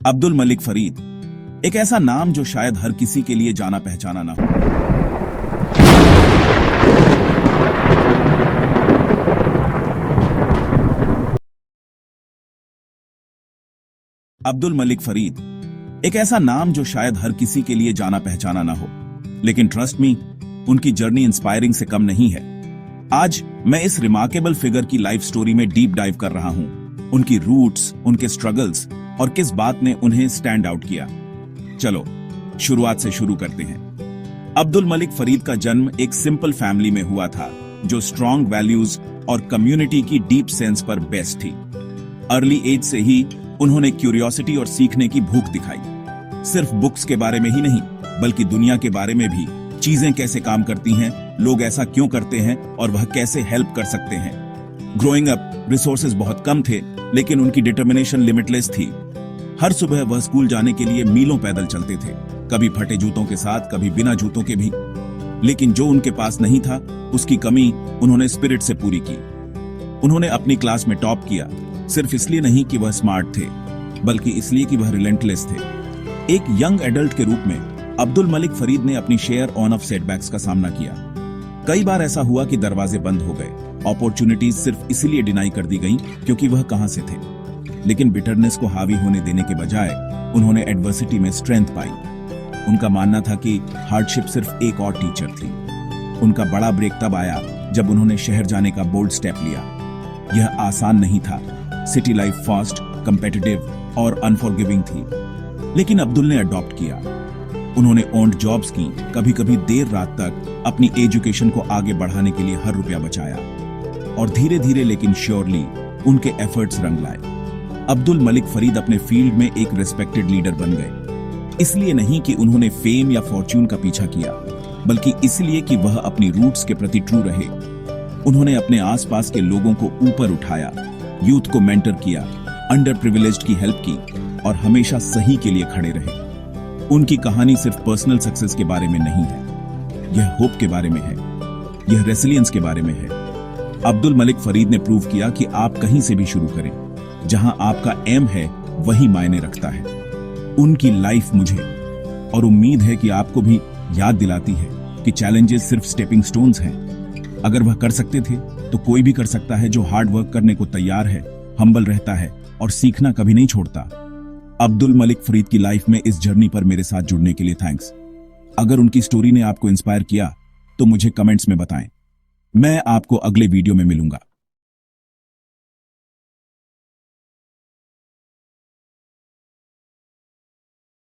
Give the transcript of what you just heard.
अब्दुल मलिक फरीद, एक ऐसा नाम जो शायद हर किसी के लिए जाना पहचाना ना हो। अब्दुल मलिक फरीद, एक ऐसा नाम जो शायद हर किसी के लिए जाना पहचाना ना हो, लेकिन ट्रस्ट मी, उनकी जर्नी इंस्पायरिंग से कम नहीं है। आज मैं इस रिमार्केबल फिगर की लाइफ स्टोरी में डीप डाइव कर रहा हूं, उनकी रूट्स, उनके स्ट्रगल्स और किस बात ने उन्हें स्टैंड आउट किया। चलो शुरुआत से शुरू करते हैं। अब्दुल मलिक फरीद का जन्म एक सिंपल फैमिली में हुआ था जो स्ट्रॉन्ग वैल्यूज और कम्युनिटी की डीप सेंस पर बेस्ड थी। अर्ली एज से ही उन्होंने क्यूरियोसिटी और सीखने की भूख दिखाई। सिर्फ बुक्स के बारे में ही नहीं, बल्कि दुनिया के बारे में भी। चीजें कैसे काम करती हैं, लोग ऐसा क्यों करते हैं और वह कैसे हेल्प कर सकते हैं। ग्रोइंग अप रिसोर्सेज बहुत कम थे, लेकिन उनकी डिटर्मिनेशन लिमिटलेस थी। हर सुबह वह स्कूल जाने के लिए मीलों पैदल चलते थे, कभी फटे जूतों के साथ, कभी बिना जूतों के भी। लेकिन जो उनके पास नहीं था, उसकी कमी उन्होंने स्पिरिट से पूरी की। उन्होंने अपनी क्लास में टॉप किया, सिर्फ इसलिए नहीं कि वह स्मार्ट थे, बल्कि इसलिए कि वह रिलेंटलेस थे। एक यंग एडल्ट के रूप में अब्दुल मलिक फरीद ने अपनी शेयर ऑन ऑफ सेटबैक्स का सामना किया। कई बार ऐसा हुआ कि दरवाजे बंद हो गए, अपॉर्चुनिटीज सिर्फ इसलिए डिनाई कर दी गईं क्योंकि वह कहां से थे। लेकिन बिटरनेस को हावी होने देने के बजाय उन्होंने एडवर्सिटी में स्ट्रेंथ पाई। उनका मानना था कि हार्डशिप सिर्फ एक और टीचर थी। उनका बड़ा ब्रेक तब आया जब उन्होंने शहर जाने का बोल्ड स्टेप लिया। यह आसान नहीं था। सिटी लाइफ फास्ट, कंपेटिटिव और अनफॉरगिविंग थी, लेकिन अब्दुल ने अडॉप्ट किया। उन्होंने ओन्ड जॉब्स की, कभी कभी देर रात तक अपनी एजुकेशन को आगे बढ़ाने के लिए हर रुपया बचाया, और धीरे धीरे लेकिन श्योरली उनके एफर्ट्स रंग लाए। अब्दुल मलिक फरीद अपने फील्ड में एक रेस्पेक्टेड लीडर बन गए। इसलिए नहीं कि उन्होंने फेम या फॉर्च्यून का पीछा किया, बल्कि इसलिए कि वह अपनी रूट्स के प्रति ट्रू रहे। उन्होंने अपने आसपास के लोगों को ऊपर उठाया, यूथ को मेंटर किया, अंडर प्रिविलेज्ड की हेल्प की और हमेशा सही के लिए खड़े रहे। उनकी कहानी सिर्फ पर्सनल सक्सेस के बारे में नहीं है, यह होप के बारे में है, यह रेसिलियंस के बारे में है। अब्दुल मलिक फरीद ने प्रूव किया कि आप कहीं से भी शुरू करें, जहां आपका एम है वही मायने रखता है। उनकी लाइफ मुझे और उम्मीद है कि आपको भी याद दिलाती है कि चैलेंजेस सिर्फ स्टेपिंग स्टोन्स हैं। अगर वह कर सकते थे तो कोई भी कर सकता है जो हार्ड वर्क करने को तैयार है, हम्बल रहता है और सीखना कभी नहीं छोड़ता। अब्दुल मलिक फरीद की लाइफ में इस जर्नी पर मेरे साथ जुड़ने के लिए थैंक्स। अगर उनकी स्टोरी ने आपको इंस्पायर किया तो मुझे कमेंट्स में बताएं। मैं आपको अगले वीडियो में मिलूंगा।